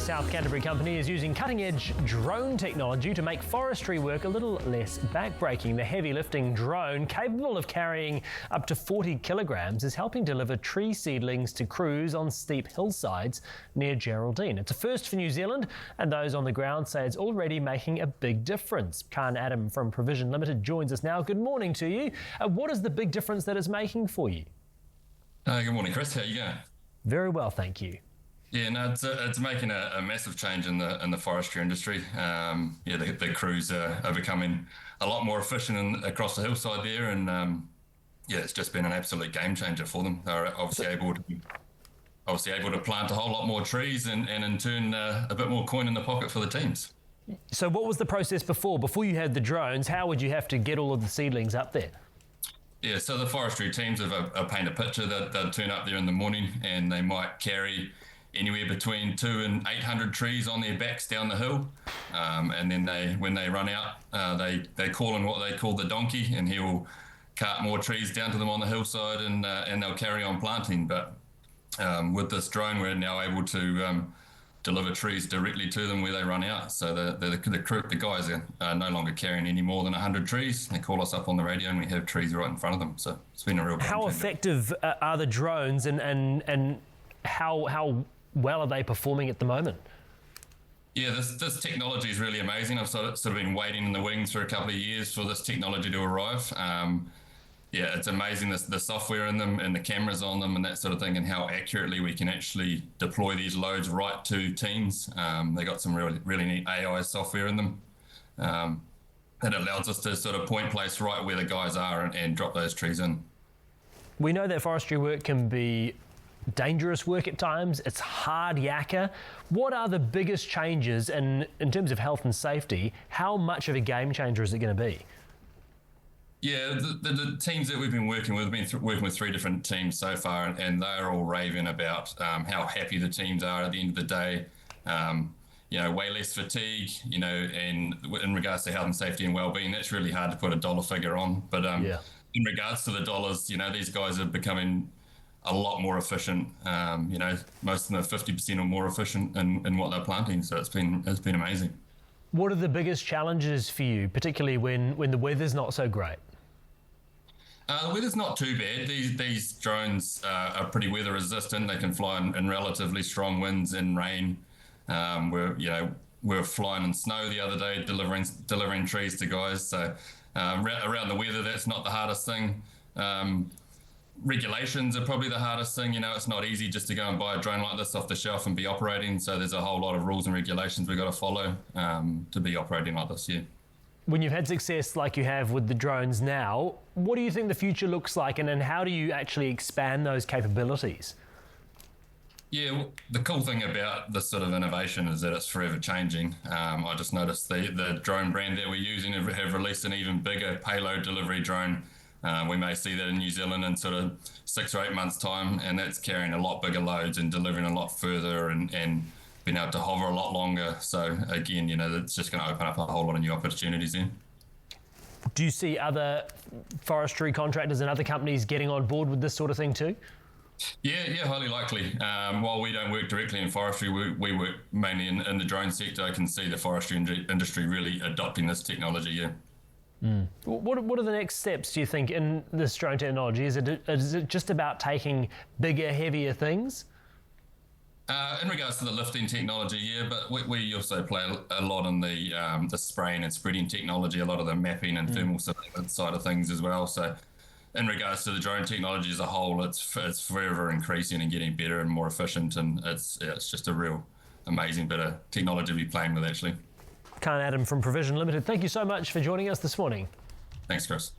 South Canterbury company is using cutting-edge drone technology to make forestry work a little less backbreaking. The heavy-lifting drone, capable of carrying up to 40 kilograms, is helping deliver tree seedlings to crews on steep hillsides near Geraldine. It's a first for New Zealand, and those on the ground say it's already making a big difference. Khan Adam from Provision Limited joins us now. Good morning to you. What is the big difference that it's making for you? Good morning, Chris. How are you going? Very well, thank you. Yeah, no, it's making a massive change in the forestry industry. The crews are becoming a lot more efficient across the hillside there, and it's just been an absolute game changer for them. They're obviously able to plant a whole lot more trees, and in turn a bit more coin in the pocket for the teams. So, what was the process before? Before you had the drones, how would you have to get all of the seedlings up there? Yeah, so the forestry teams have paint a picture that they'll turn up there in the morning, and they might carry anywhere between 200 and 800 trees on their backs down the hill, and then when they run out, they call in what they call the donkey, and he will cart more trees down to them on the hillside, and they'll carry on planting. But with this drone, we're now able to deliver trees directly to them where they run out. So the guys are no longer carrying any more than 100 trees. They call us up on the radio, and we have trees right in front of them. So it's been a real. How effective are the drones, and how well are they performing at the moment? Yeah, this technology is really amazing. I've sort of been waiting in the wings for a couple of years for this technology to arrive. It's amazing, the software in them and the cameras on them and that sort of thing, and how accurately we can actually deploy these loads right to teams. They got some really neat AI software in them that allows us to sort of point place right where the guys are and drop those trees in. We know that forestry work can be dangerous work at times. It's hard yakka. What are the biggest changes in terms of health and safety? How much of a game changer is it going to be? Yeah, the teams that we've been working with, we've been working with 3 different teams so far, and they're all raving about how happy the teams are at the end of the day. Way less fatigue, and in regards to health and safety and well-being, that's really hard to put a dollar figure on. But in regards to the dollars, these guys are becoming a lot more efficient. Most of them are 50% or more efficient in what they're planting. So it's been amazing. What are the biggest challenges for you, particularly when the weather's not so great? The weather's not too bad. These drones are pretty weather resistant. They can fly in relatively strong winds and rain. We're flying in snow the other day, delivering trees to guys. So around the weather, that's not the hardest thing. Regulations are probably the hardest thing. It's not easy just to go and buy a drone like this off the shelf and be operating. So there's a whole lot of rules and regulations we've got to follow to be operating like this, yeah. When you've had success like you have with the drones now, what do you think the future looks like, and then how do you actually expand those capabilities? Yeah, well, the cool thing about this sort of innovation is that it's forever changing. I just noticed the drone brand that we're using have released an even bigger payload delivery drone. We may see that in New Zealand in sort of 6 or 8 months' time, and that's carrying a lot bigger loads and delivering a lot further and being able to hover a lot longer. So again, it's just going to open up a whole lot of new opportunities then. Do you see other forestry contractors and other companies getting on board with this sort of thing too? Yeah, highly likely. While we don't work directly in forestry, we work mainly in the drone sector. I can see the forestry industry really adopting this technology, yeah. What are the next steps, do you think, in this drone technology? Is it just about taking bigger, heavier things? In regards to the lifting technology, yeah, but we also play a lot in the spraying and spreading technology, a lot of the mapping and thermal surveillance side of things as well. So in regards to the drone technology as a whole, it's forever increasing and getting better and more efficient, and it's just a real amazing bit of technology to be playing with, actually. Khan Adam from Provision Limited, thank you so much for joining us this morning. Thanks, Chris.